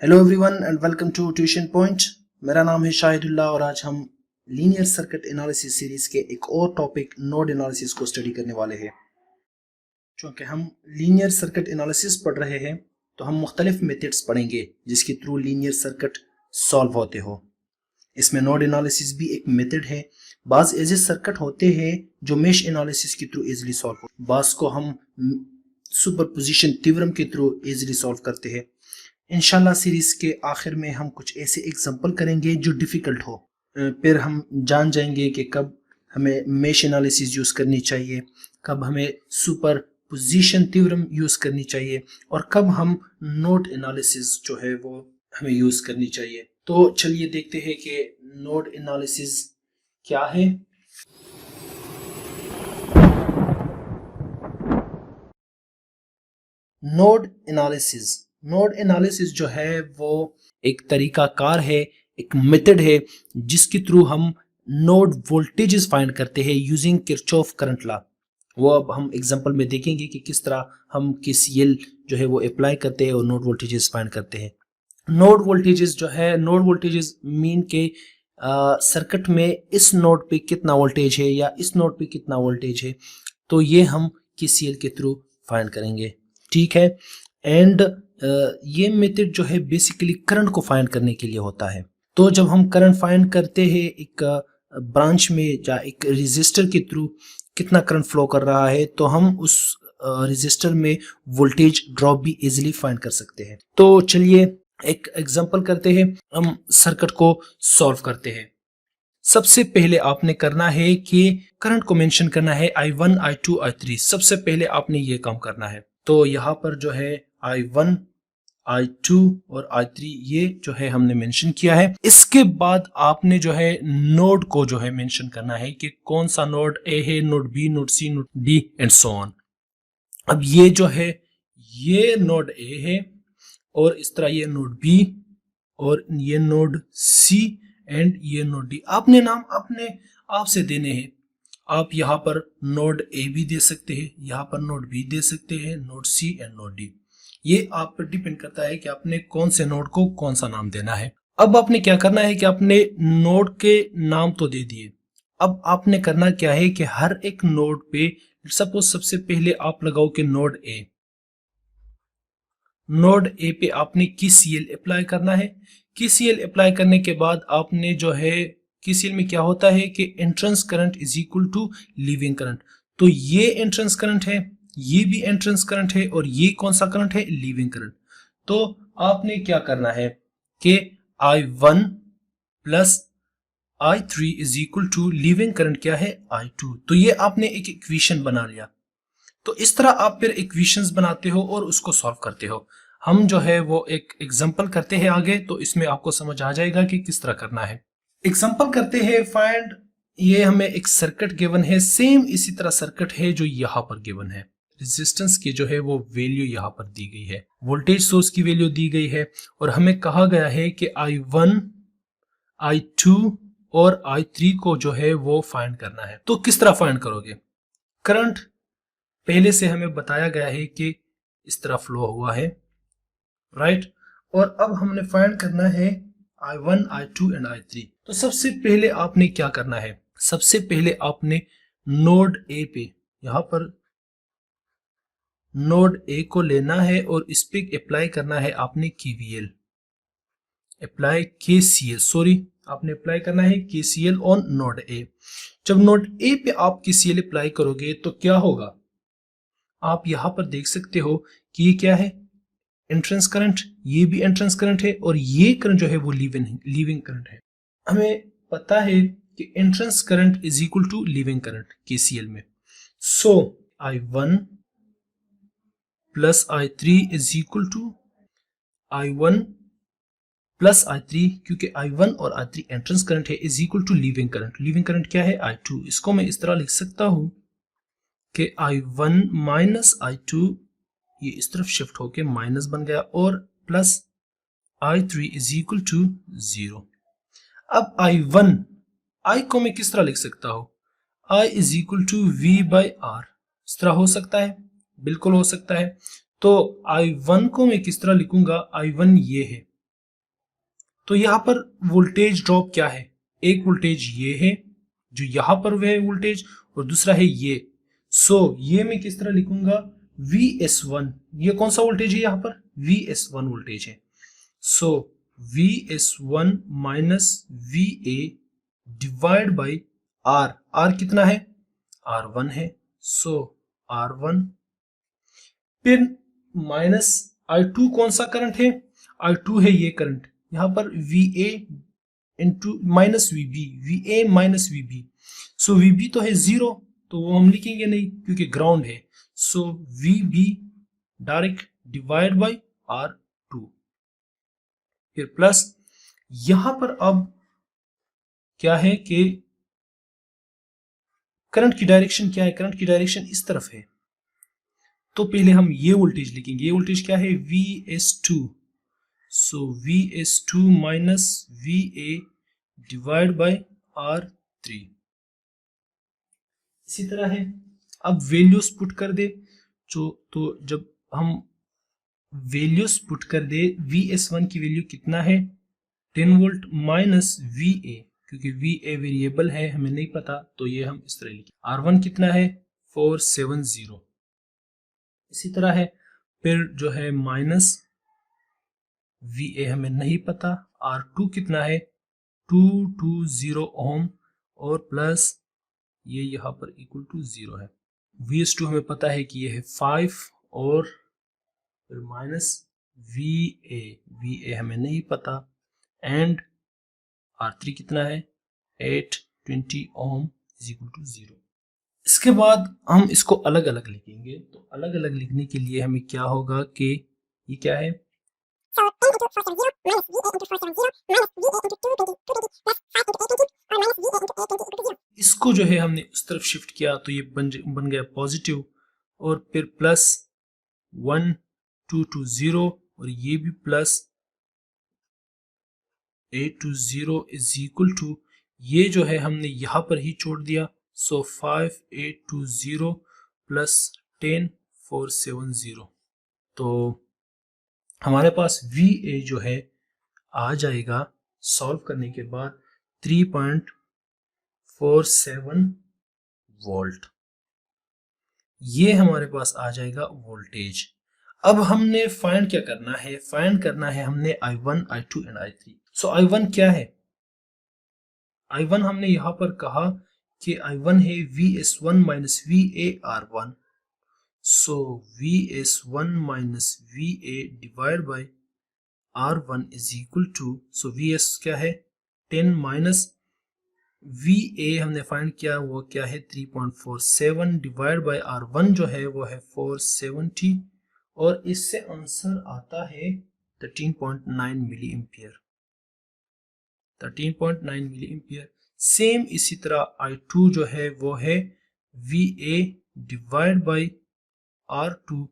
Hello everyone and welcome to tuition point. मेरा नाम है शाहिदुल्लाह और आज हम लीनियर सर्किट एनालिसिस सीरीज के एक और टॉपिक नोड एनालिसिस को स्टडी करने वाले हैं। चूँकि हम लीनियर सर्किट एनालिसिस पढ़ रहे हैं तो हम मुख्तलिफ मेथड्स पढ़ेंगे जिसके थ्रू लीनियर सर्किट सॉल्व होते हो। इसमें नोड एनालिसिस भी एक मेथड है। बाज़ ऐसे सर्किट होते हैं जो मेश एनालिसिस के थ्रू इजीली सॉल्व हो, बाज़ को हम सुपरपोजिशन थ्योरम के थ्रू इजीली सॉल्व करते हैं। इंशाल्लाह सीरीज के आखिर में हम कुछ ऐसे एग्जांपल करेंगे जो डिफ़िकल्ट हो, फिर हम जान जाएंगे कि कब हमें मेश एनालिसिस यूज़ करनी चाहिए, कब हमें सुपर पोजीशन थ्योरम यूज़ करनी चाहिए और कब हम नोड एनालिसिस जो है वो हमें यूज़ करनी चाहिए। तो चलिए देखते हैं कि नोड एनालिसिस क्या है। नोड एनालिसिस जो है वो एक तरीका कार है, एक मेथड है जिसके थ्रू हम नोड वोल्टेजेस फाइंड करते हैं यूजिंग किरचॉफ करंट लॉ। वो अब हम एग्जांपल में देखेंगे कि किस तरह हम केसीएल जो है वो अप्लाई करते हैं और नोड वोल्टेजेस फाइंड करते हैं। नोड वोल्टेजेस जो है, नोड वोल्टेजेस मीन के सर्किट में इस नोड पे कितना वोल्टेज है या इस नोड पे कितना वोल्टेज है, तो ये हम केसीएल के थ्रू फाइंड करेंगे। ठीक है। एंड ये मेथड जो है बेसिकली करंट को फाइंड करने के लिए होता है। तो जब हम करंट फाइंड करते हैं एक ब्रांच में या एक रेजिस्टर के थ्रू कितना करंट फ्लो कर रहा है, तो हम उस रेजिस्टर में वोल्टेज ड्रॉप भी इजीली फाइंड कर सकते हैं। तो चलिए एक एग्जांपल करते हैं, हम सर्किट को सॉल्व करते हैं। सबसे पहले आपने करना है कि करंट को मेंशन करना है I1, I2, I3। सबसे पहले आपने ये काम करना है। तो यहाँ पर जो है I1, I2 और I3 ये जो है हमने मेंशन किया है। इसके बाद आपने जो है नोड को जो है मेंशन करना है कि कौन सा नोड A है, node B, node C, node D and so on. अब ये जो है ये नोड A है और इस तरह ये नोड B और ये नोड C एंड ये नोड D। आपने नाम अपने आप से देने हैं। आप यहाँ पर नोड A भी दे सकते हैं, यहाँ पर नोड B दे सकते हैं, node C and node D। ये आप पर डिपेंड करता है कि आपने कौन से नोड को कौन सा नाम देना है। अब आपने क्या करना है कि आपने नोड के नाम तो दे दिए। अब आपने करना क्या है कि हर एक नोड पे सपोज सबसे पहले आप लगाओ कि नोड ए पे आपने केसीएल अप्लाई करना है। केसीएल अप्लाई करने के बाद आपने जो है केसीएल में क्या होता है कि entrance current is equal to leaving current. तो ये एंट्रेंस करंट है, ये भी एंट्रेंस करंट है और ये कौन सा करंट है, लीविंग करंट। तो आपने क्या करना है कि I1 plus I3 is equal to leaving current क्या है, I2। तो ये आपने एक इक्वेशन बना लिया। तो इस तरह आप फिर इक्वेशंस बनाते हो और उसको सॉल्व करते हो। हम जो है वो एक एग्जांपल करते हैं आगे, तो इसमें आपको समझ आ जाएगा कि किस तरह करना है। एग्जांपल करते हैं फाइंड, ये हमें एक सर्किट गिवन है, सेम इसी तरह सर्किट है जो यहाँ पर गिवन है। रेजिस्टेंस की जो है वो वैल्यू यहाँ पर दी गई है, वोल्टेज सोर्स की वैल्यू दी गई है और हमें कहा गया है कि I1, I2 और I3 को जो है वो फाइंड करना है। तो किस तरह फाइंड करोगे? करंट पहले से हमें बताया गया है कि इस तरह फ्लो हुआ है, राइट। और अब हमने फाइंड करना है I1, I2 एंड I3। तो सबसे पहले आपने क्या करना है, सबसे पहले आपने नोड ए पे, यहां पर नोड ए को लेना है और इस पे अप्लाई करना है आपने KVL, अप्लाई KCL, सॉरी आपने अप्लाई करना है KCL ऑन नोड ए। जब नोड ए पे आप KCL अप्लाई करोगे तो क्या होगा, आप यहां पर देख सकते हो कि ये क्या है, एंट्रेंस करंट, ये भी एंट्रेंस करंट है और ये करंट जो है वो लीविंग करंट है। हमें पता है कि entrance current is equal to leaving current KCL में। So I1 plus I3 is equal to I1 plus I3, क्योंकि I1 और I3 एंट्रेंस करंट है, is equal to leaving current. Leaving current क्या है, I2। इसको मैं इस तरह लिख सकता हूं कि I1 माइनस I2, ये इस तरफ शिफ्ट होके माइनस बन गया, और plus I3 is equal to 0। अब I1, I को मैं किस तरह लिख सकता हूं, I is equal to V by R। इस तरह हो सकता है, बिल्कुल हो सकता है। तो I1 को मैं किस तरह लिखूंगा, I1 ये है तो यहाँ पर वोल्टेज ड्रॉप क्या है, एक वोल्टेज ये है जो यहाँ पर है वोल्टेज, और दूसरा है ये। सो ये मैं किस तरह लिखूंगा, VS1, ये कौन सा वोल्टेज है यहाँ पर, VS1 वोल्टेज है। सो VS1 minus VA divide by R कितना है, R1 है। सो R1 फिर माइनस I2 कौन सा करंट है, I2 है ये करंट, यहां पर VA into minus VB, VA minus VB। सो VB तो है 0, तो वो हम लिखेंगे नहीं क्योंकि ग्राउंड है। सो VB direct divide by R2, फिर प्लस यहां पर अब क्या है कि करंट की डायरेक्शन क्या है, करंट की डायरेक्शन इस तरफ है, तो पहले हम ये वोल्टेज लिखेंगे। ये वोल्टेज क्या है, VS2। सो VS2 minus VA divide bye R3। इसी तरह है, अब वैल्यूज पुट कर दे तो जब हम वैल्यूज पुट कर दे, VS1 की वैल्यू कितना है 10 वोल्ट माइनस VA, क्योंकि VA वेरिएबल है हमें नहीं पता, तो ये हम इस तरह लिखें। R1 कितना है 470। इसी तरह है, फिर जो है माइनस VA हमें नहीं पता, R2 कितना है 220 ओम, और प्लस ये यहाँ पर इक्वल टू 0 है। VS2 हमें पता है कि ये है 5, और फिर माइनस VA हमें नहीं पता, एंड R3 कितना है 820 ओम इज इक्वल टू 0। इसके बाद हम इसको अलग अलग लिखेंगे, तो अलग अलग लिखने के लिए हमें क्या होगा कि ये क्या है, So 10 into 470 minus VA into 470 minus VA into 220 plus 5 into 820 or minus VA into 820 equal to 0. इसको जो है हमने उस तरफ शिफ्ट किया तो ये बन गया पॉजिटिव, और फिर प्लस 1220, और ये भी प्लस 820 इज इक्वल टू, ये जो है हमने यहाँ पर ही छोड़ दिया। सो 5820 प्लस 10470, तो हमारे पास VA जो है आ जाएगा सॉल्व करने के बाद 3.47 वोल्ट, ये हमारे पास आ जाएगा वोल्टेज। अब हमने फाइंड क्या करना है, फाइंड करना है हमने I1, I2 and I3। So I1 क्या है, I1 हमने यहां पर कहा कि I1 है VS1 minus VAR1। So VS1 minus VA divide by R1 is equal to, so VS क्या है 10 माइनस VA हमने फाइंड किया वो क्या है 3.47 डिवाइड बाय R1 जो है वो है 470, और इससे आंसर आता है 13.9 milli ampere, 13.9 milli ampere. Same इसी तरह I2 जो है वो है VA divide by R2,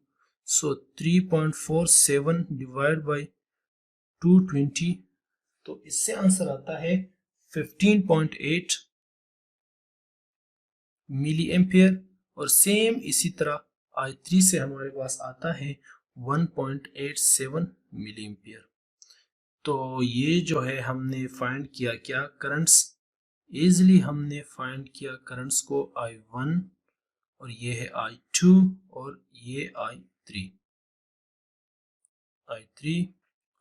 so 3.47 divide by 220, तो इससे आंसर आता है 15.8 मिली एम्पियर। और सेम इसी तरह I3 से हमारे पास आता है 1.87 मिली एम्पियर। तो ये जो है हमने फाइंड किया क्या करंट्स, इजिली हमने फाइंड किया करंट्स को, I1 और ये है I2 और ये I3,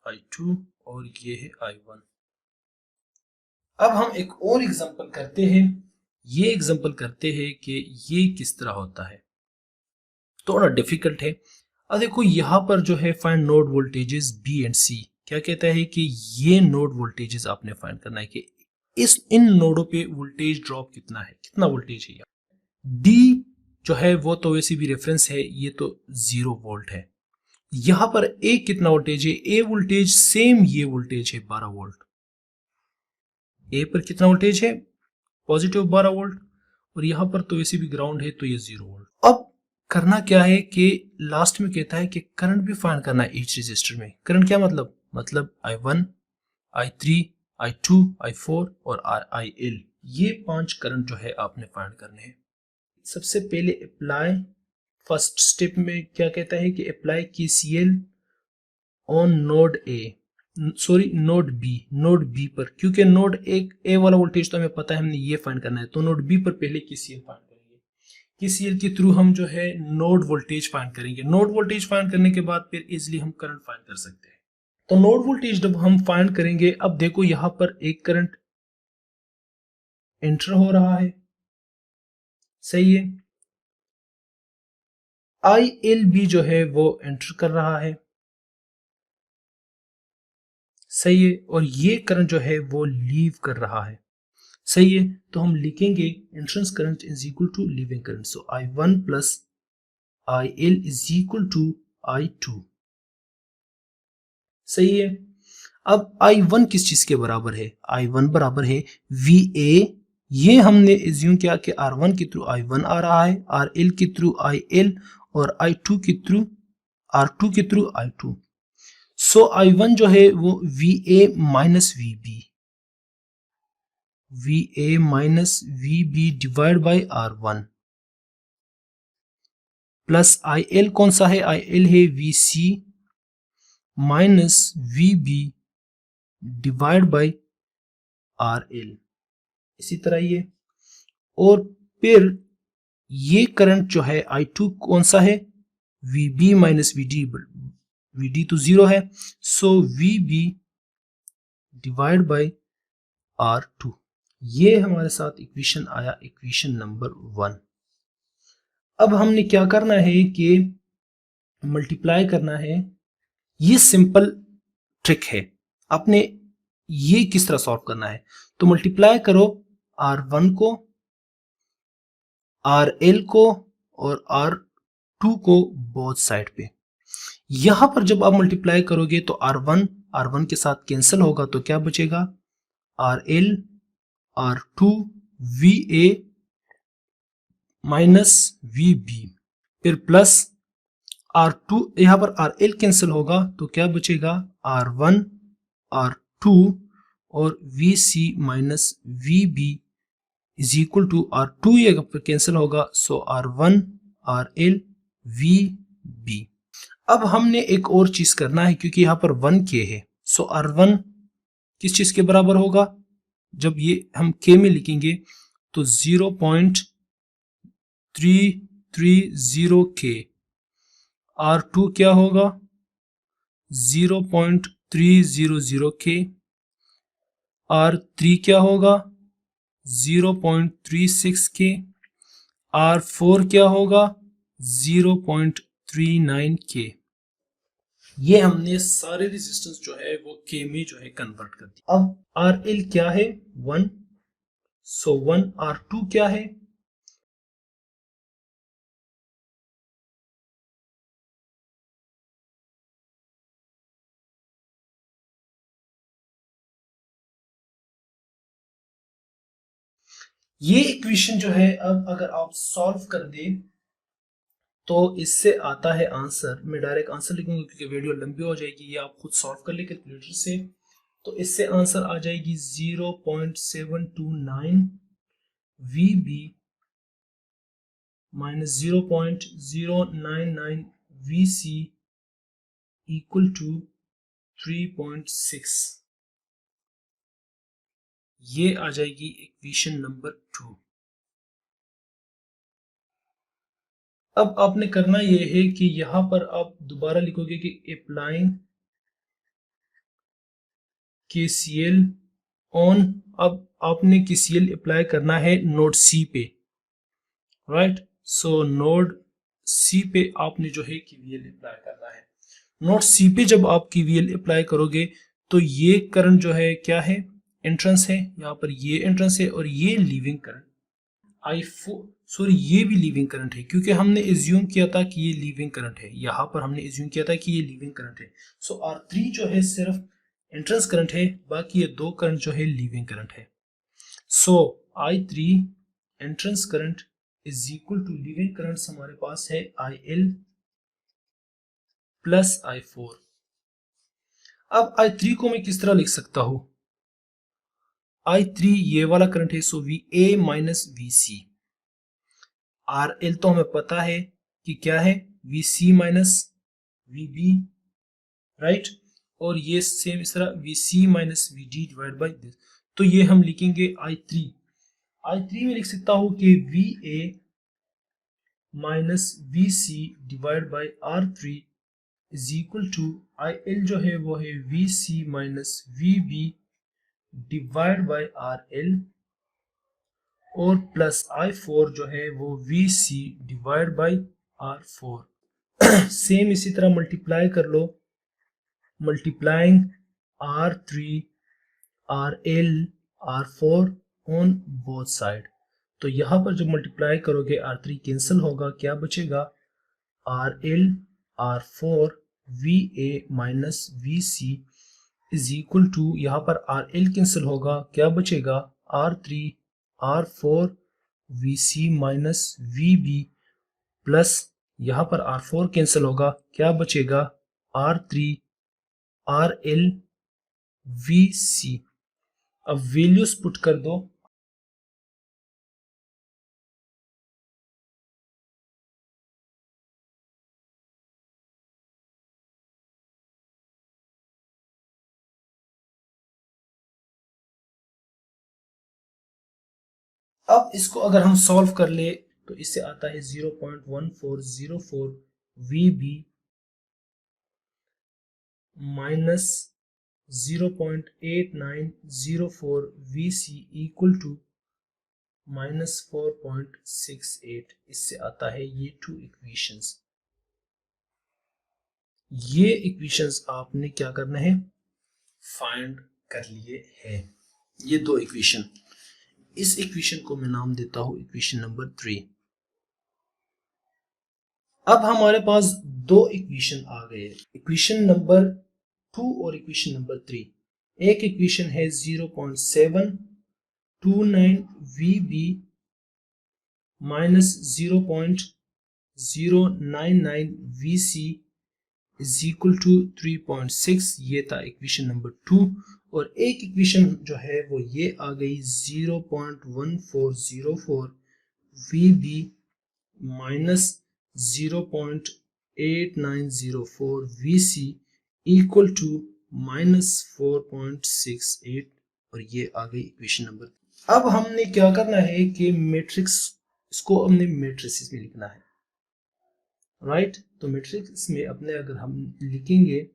I2 और ये है I1। अब हम एक और एग्जांपल करते हैं, ये एग्जांपल करते हैं कि ये किस तरह होता है, थोड़ा डिफिकल्ट है। अब देखो यहाँ पर जो है find node voltages B and C, क्या कहता है कि ये नोड वोल्टेजेस आपने फाइंड करना है कि इन नोडों पे वोल्टेज ड्रॉप कितना है, कितना वोल्टेज है। D जो है वो तो वैसे भी रेफरेंस है, ये तो 0 वोल्ट है। यहाँ पर A कितना वोल्टेज है, A वोल्टेज सेम ये वोल्टेज है 12 वोल्ट। A पर कितना वोल्टेज है पॉजिटिव 12 वोल्ट, और यहाँ पर तो वैसे भी ग्राउंड है तो ये 0 वोल्ट। अब करना क्या है कि लास्ट में कहता है कि करंट भी फाइंड करना है ईच रजिस्टर में। करंट क्या मतलब I1, I3, I2, I4 और IL, ये 5 करंट जो है आपने फाइंड करने हैं। सबसे पहले अप्लाई, फर्स्ट स्टेप में क्या कहता है कि apply KCL on node A। Sorry node B पर, क्योंकि नोड एक ए वाला वोल्टेज तो हमें पता है, हमने ये फाइंड करना है, तो नोड बी पर पहले केसीएल फाइंड करेंगे। केसीएल के थ्रू हम जो है नोड वोल्टेज फाइंड करेंगे। नोड वोल्टेज फाइंड करने के बाद फिर इजिली हम करंट फाइंड कर सकते हैं। तो नोड वोल्टेज जब हम फाइंड करेंगे, अब देखो यहां पर एक करंट एंटर हो रहा है, सही है। आई एल बी जो है वो एंटर कर रहा है, सही है, और ये करंट जो है वो लीव कर रहा है, सही है। तो हम लिखेंगे entrance current is equal to leaving current, so I1 plus IL is equal to I2, सही है। अब I1 किस चीज के बराबर है? I1 बराबर है VA, ये हमने एज्यूम किया कि R1 के थ्रू I1 आ रहा है, RL के थ्रू IL और R2 के थ्रू I2। सो I1 जो है वो VA minus VB divide by R1 plus IL कौन सा है? IL है VC minus VB divide by RL, इसी तरह ये। और फिर ये करंट जो है I2 कौन सा है? VB माइनस VD तो जीरो है, सो VB डिवाइड बाई R2। ये हमारे साथ इक्वेशन आया, इक्वेशन नंबर 1। अब हमने क्या करना है कि मल्टीप्लाई करना है। ये सिंपल ट्रिक है, आपने ये किस तरह सॉल्व करना है, तो मल्टीप्लाई करो R1 को, RL को और R2 को बोथ साइड पे। यहां पर जब आप मल्टीप्लाई करोगे तो R1 के साथ कैंसिल होगा, तो क्या बचेगा? RL R2 VA minus VB, फिर प्लस R2, यहां पर RL कैंसिल होगा तो क्या बचेगा? R1 R2 और VC minus VB is equal to R2, ये कैंसिल होगा, सो R1 RL VB। अब हमने एक और चीज करना है, क्योंकि यहां पर 1K है, सो R1 किस चीज के बराबर होगा? जब ये हम K में लिखेंगे तो 0.330K। R2 क्या होगा? 0.300K। R3 क्या होगा? 0.36K। R4 क्या होगा? 0.39K। ये हमने सारे रेजिस्टेंस जो है वो K में जो है कन्वर्ट कर दिया। अब RL क्या है? 1, सो 1। R2 क्या है? ये इक्वेशन जो है, अब अगर आप सॉल्व कर दे तो इससे आता है आंसर। मैं डायरेक्ट आंसर लिखूंगा क्योंकि वीडियो लंबी हो जाएगी, ये आप खुद सॉल्व कर ले कैलकुलेटर से। तो इससे आंसर आ जाएगी 0.729 VB minus 0.099 VC equal to 3.6। ये आ जाएगी इक्वेशन नंबर 2। अब आपने करना यह है कि यहां पर आप दोबारा लिखोगे कि अप्लाइंग KCL ऑन। अब आपने KCL अप्लाई करना है नोड C पे, राइट। सो नोड C पे आपने जो है KVL अप्लाई करना है। नोड C पे जब आप KVL अप्लाई करोगे तो ये करंट जो है क्या है? एंट्रेंस है, यहाँ पर ये एंट्रेंस है और ये लीविंग करंट ये भी लीविंग करंट है, क्योंकि हमने एज्यूम किया था कि ये लीविंग करंट है। यहाँ पर हमने एज्यूम किया था कि ये लीविंग करंट है। सो R3 जो है सिर्फ एंट्रेंस करंट है, बाकी ये दो करंट जो है लीविंग करंट है। So I3 entrance current is equal to leaving current हमारे पास है IL प्लस I4। अब I3 को मैं किस तरह लिख सकता हूं? I3 ये वाला करंट है, सो VA माइनस VC। RL तो हमें पता है कि क्या है? VC minus VB, right. और ये सेम इस तरह VC minus VD divide by this. तो ये हम लिखेंगे I3 में लिख सकता हूँ कि VA minus VC divide by R3 is equal to IL जो है वो है VC minus VB divide by RL और प्लस I4 जो है वो VC divide by R4। Same इसी तरह मल्टीप्लाई कर लो, multiplying R3 RL R4 on both side. तो यहाँ पर जब मल्टीप्लाई करोगे R3 कैंसिल होगा, क्या बचेगा RL R4 VA minus VC is equal to, यहाँ पर RL कैंसिल होगा, क्या बचेगा R3 R4 VC minus VB plus यहाँ पर R4 कैंसिल होगा, क्या बचेगा R3 RL VC। अब वैल्यूज पुट कर दो, अब इसको अगर हम सॉल्व कर ले तो इससे आता है 0.1404 VB minus 0.8904 VC equal to minus 4.68। इससे आता है ये टू इक्वेशंस। ये इक्वेशंस आपने क्या करना है, फाइंड कर लिए हैं, ये दो इक्वेशन। इस इक्वेशन को मैं नाम देता हूं इक्वेशन नंबर 3। अब हमारे पास दो इक्वेशन आ गए, इक्वेशन नंबर 2 और इक्वेशन नंबर 3। एक इक्वेशन है 0.729 VB minus 0.099 VC is equal to 3.6, ये था इक्वेशन नंबर 2। और एक इक्वेशन जो है वो ये आ गई 0.1404 VB minus 0.8904 VC equal to minus 4.68, और ये आ गई इक्वेशन नंबर। अब हमने क्या करना है कि मैट्रिक्स, इसको हमने मैट्रिसेस में लिखना है, राइट। तो मैट्रिक्स में अपने अगर हम लिखेंगे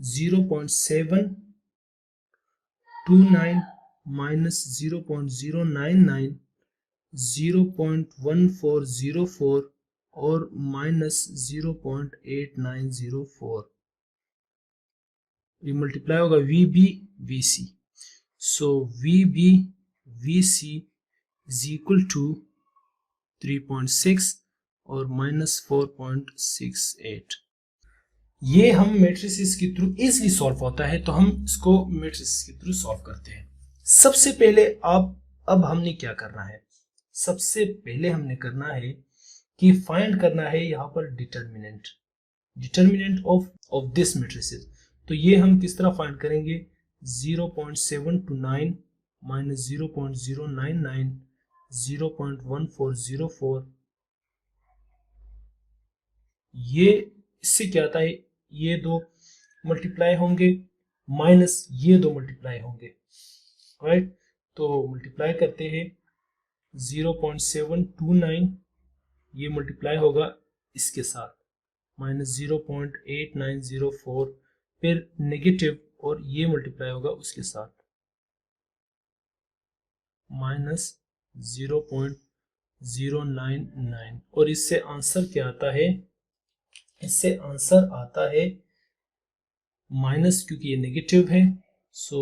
0.729 माइनस 0.099 0.1404 और माइनस 0.8904, ये मल्टीप्लाई होगा VB VC। So VB VC is equal to 3.6 और माइनस 4.68। ये हम मैट्रिसेस के थ्रू इजीली सॉल्व होता है, तो हम इसको मैट्रिसेस के थ्रू सॉल्व करते हैं। सबसे पहले अब हमने क्या करना है, सबसे पहले हमने करना है कि फाइंड करना है यहाँ पर डिटर्मिनेंट ऑफ दिस मैट्रिसेस। तो ये हम किस तरह फाइंड करेंगे, 0.729 माइनस 0.099 0.1404, ये इससे क्या आता है, ये दो मल्टीप्लाई होंगे माइनस ये दो मल्टीप्लाई होंगे, राइट। तो मल्टीप्लाई करते हैं 0.729, ये मल्टीप्लाई होगा इसके साथ माइनस 0.8904, फिर नेगेटिव और ये मल्टीप्लाई होगा उसके साथ माइनस 0.099, और इससे आंसर क्या आता है, इससे आंसर आता है माइनस, क्योंकि ये नेगेटिव है, सो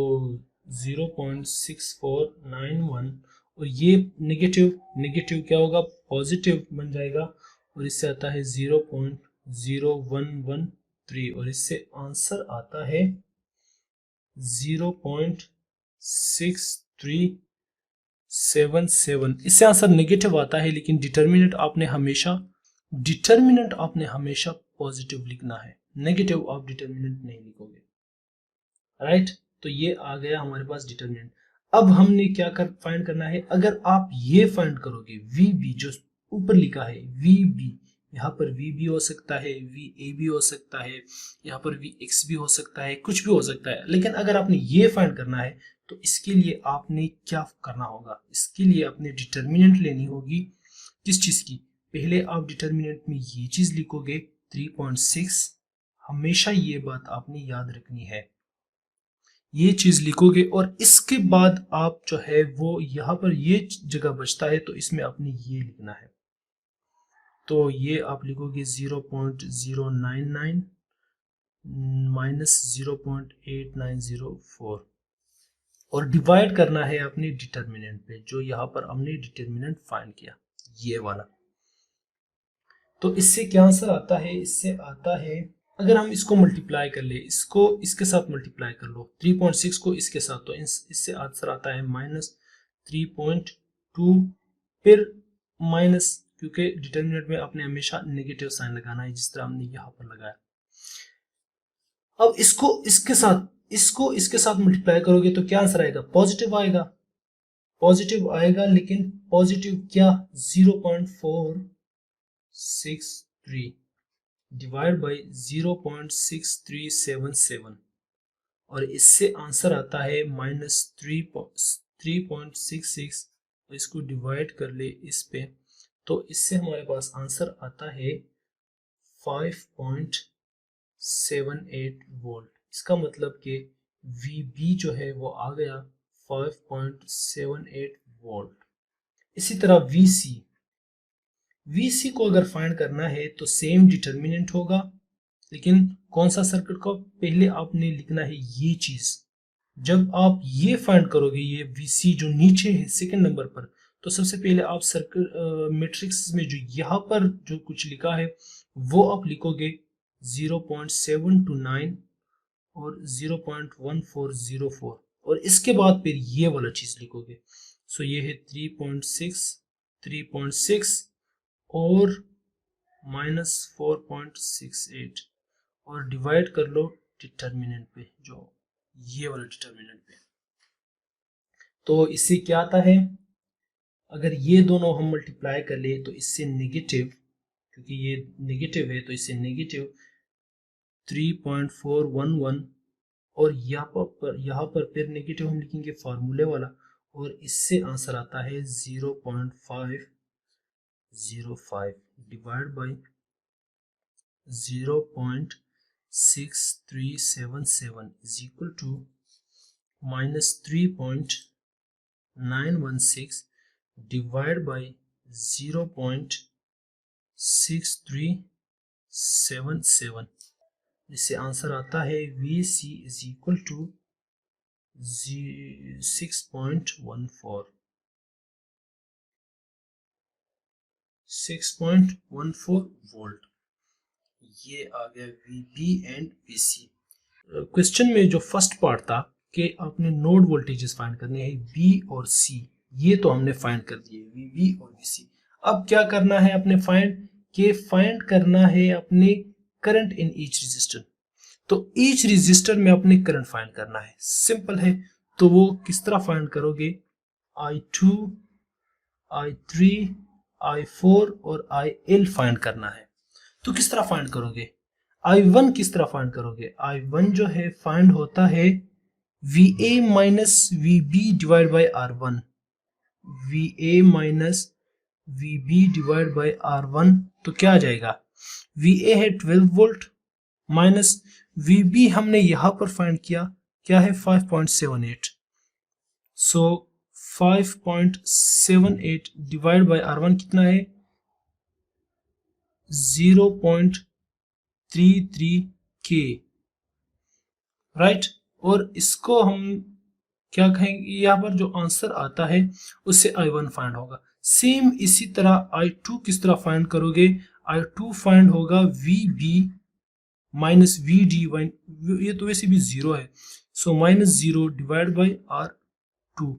0.6491, और ये नेगेटिव क्या होगा, पॉजिटिव बन जाएगा, और इससे आता है 0.0113, और इससे आंसर आता है 0.6377। इससे आंसर नेगेटिव आता है, लेकिन डिटर्मिनेंट आपने हमेशा पॉजिटिव लिखना है, नेगेटिव आप डिटर्मिनेंट नहीं लिखोगे, राइट। तो ये आ गया हमारे पास डिटर्मिनेंट। अब हमने क्या फाइंड करना है, अगर आप ये फाइंड करोगे VB जो ऊपर लिखा है VB यहाँ पर v भी हो सकता है, va भी हो सकता है, यहाँ पर vx भी हो सकता है, कुछ भी हो सकता है। लेकिन अगर आपने ये फाइंड करना है तो इसके लिए आपने क्या करना होगा, इसके लिए आपने डिटर्मिनेंट लेनी होगी। किस चीज़ की? पहले आप डिटर्मिनेंट में ये चीज़ लिखोगे 3.6, हमेशा ये बात आपने याद रखनी है, ये चीज लिखोगे और इसके बाद आप जो है वो यहाँ पर ये जगह बचता है तो इसमें आपने ये लिखना है। तो ये आप लिखोगे 0.099 माइनस 0.8904 और डिवाइड करना है अपने डिटर्मिनेंट पे, जो यहाँ पर हमने डिटर्मिनेंट फाइंड किया ये वाला। तो इससे क्या आंसर आता है? इससे आता है, अगर हम इसको मल्टीप्लाई कर ले, इसको इसके साथ मल्टीप्लाई कर लो 3.6 को इसके साथ, तो इससे आंसर आता है -3.2, फिर माइनस, क्योंकि डिटर्मिनेंट में आपने हमेशा नेगेटिव साइन लगाना है जिस तरह हमने यहाँ पर लगाया। अब इसको इसके साथ मल्टीप्लाई करोगे तो क्या आंसर आएगा? पॉजिटिव आएगा, पॉजिटिव आएगा, लेकिन पॉजिटिव क्या? 0.463 डिवाइड बाई 0.6377 और इससे आंसर आता है -3.66। इसको डिवाइड कर ले इस पे, तो इससे हमारे पास आंसर आता है 5.78 वोल्ट। इसका मतलब कि VB जो है वो आ गया 5.78 वोल्ट। इसी तरह VC को अगर फाइंड करना है तो सेम डिटर्मिनेंट होगा, लेकिन कौन सा सर्किट को? पहले आपने लिखना है ये चीज। जब आप ये फाइंड करोगे, ये VC जो नीचे है सेकंड नंबर पर, तो सबसे पहले आप सर्किट मैट्रिक्स में जो यहाँ पर जो कुछ लिखा है वो आप लिखोगे 0.729 और 0.1404 और इसके बाद फिर ये वाला चीज लिखोगे। सो ये है 3.6 और -4.68 और डिवाइड कर लो डिटर्मिनेंट पे, जो ये वाला डिटर्मिनेंट पे। तो इससे क्या आता है? अगर ये दोनों हम मल्टीप्लाई कर ले तो इससे नेगेटिव, क्योंकि ये नेगेटिव है तो इससे नेगेटिव 3.411 और यहाँ पर फिर नेगेटिव हम लिखेंगे फार्मूले वाला और इससे आंसर आता है 0.505 divide by 0.6377 is equal to -3.916 divided by 0.6377। इससे आंसर आता है VC is equal to 6.14 volt. ये आ गया VB एंड VC। क्वेश्चन में जो फर्स्ट पार्ट था कि आपने नोड वोल्टेजेस फाइंड करने हैं B और C, ये तो हमने फाइंड कर दिए VB और VC। अब क्या करना है अपने फाइंड करना है अपने करंट इन ईच रजिस्टर। तो ईच रजिस्टर में अपने करंट फाइंड करना है, सिंपल है। तो वो किस तरह फाइंड करोगे? I2, I3, I4 और IL फाइंड करना है। तो किस तरह फाइंड करोगे? I1 किस तरह फाइंड करोगे? I1 जो है फाइंड होता है VA minus VB divide by R1, VA minus VB divide by R1। तो क्या आ जाएगा? VA है 12 वोल्ट माइनस VB हमने यहां पर फाइंड किया, क्या है? 5.78। सो 5.78 डिवाइड बाई R1 कितना है? 0.33K, right. और इसको हम क्या कहेंगे? यहाँ पर जो आंसर आता है उससे I1 फाइंड होगा। सेम इसी तरह I2 किस तरह फाइंड करोगे? I2 फाइंड होगा VB माइनस VD, ये तो वैसे भी 0 है, सो -0 डिवाइड बाई R2।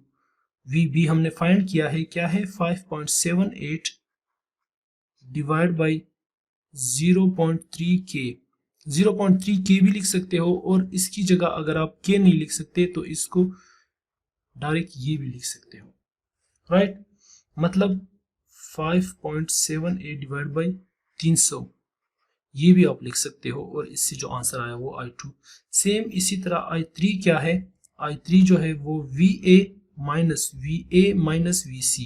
VB हमने फाइंड किया है, क्या है? 5.78 डिवाइड बाई 0.3K। 0.3K भी लिख सकते हो और इसकी जगह अगर आप K नहीं लिख सकते तो इसको डायरेक्ट ये भी लिख सकते हो, राइट। मतलब 5.78 डिवाइड बाई 300, ये भी आप लिख सकते हो और इससे जो आंसर आया वो I2। सेम इसी तरह I3 क्या है, I3 जो है वो VA minus VC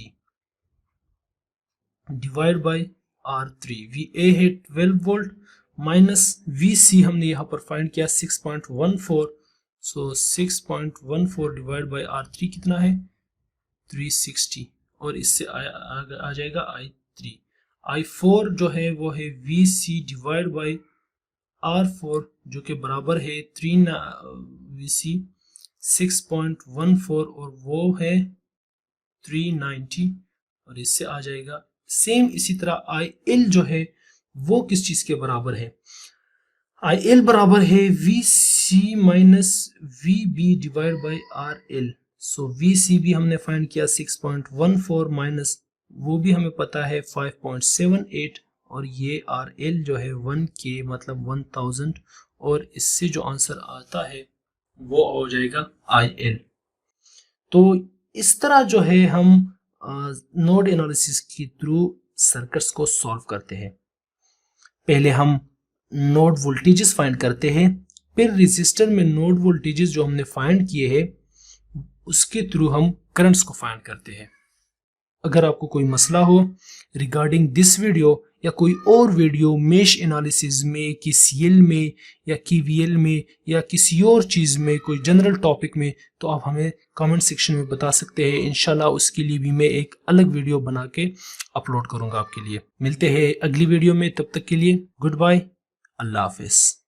divide by R3। VA है 12 वोल्ट माइनस VC हमने यहाँ पर फाइंड किया 6.14, सो 6.14 डिवाइड बाय R3 कितना है 360 और इससे आ जाएगा I3। I4 जो है वो है VC डिवाइड बाय R4 जो कि बराबर है 3 VC 6.14 और वो है 390 और इससे आ जाएगा। सेम इसी तरह IL जो है वो किस चीज के बराबर है, IL बराबर है VC minus VB divide by RL। So VC भी हमने फाइंड किया 6.14 माइनस वो भी हमें पता है 5.78 और ये RL जो है 1K मतलब 1000 और इससे जो आंसर आता है वो हो जाएगा IL। तो इस तरह जो है हम नोड एनालिसिस के थ्रू सर्किट्स को सॉल्व करते हैं। पहले हम नोड वोल्टेजेस फाइंड करते हैं, फिर रजिस्टर में नोड वोल्टेजेस जो हमने फाइंड किए हैं उसके थ्रू हम करंट्स को फाइंड करते हैं। अगर आपको कोई मसला हो रिगार्डिंग दिस वीडियो या कोई और वीडियो मेश एनालिसिस में, कि CL में या KVL में या किसी और चीज़ में, कोई जनरल टॉपिक में, तो आप हमें कमेंट सेक्शन में बता सकते हैं। इंशाल्लाह उसके लिए भी मैं एक अलग वीडियो बना के अपलोड करूँगा आपके लिए। मिलते हैं अगली वीडियो में, तब तक के लिए गुड बाय, अल्लाह हाफिज़।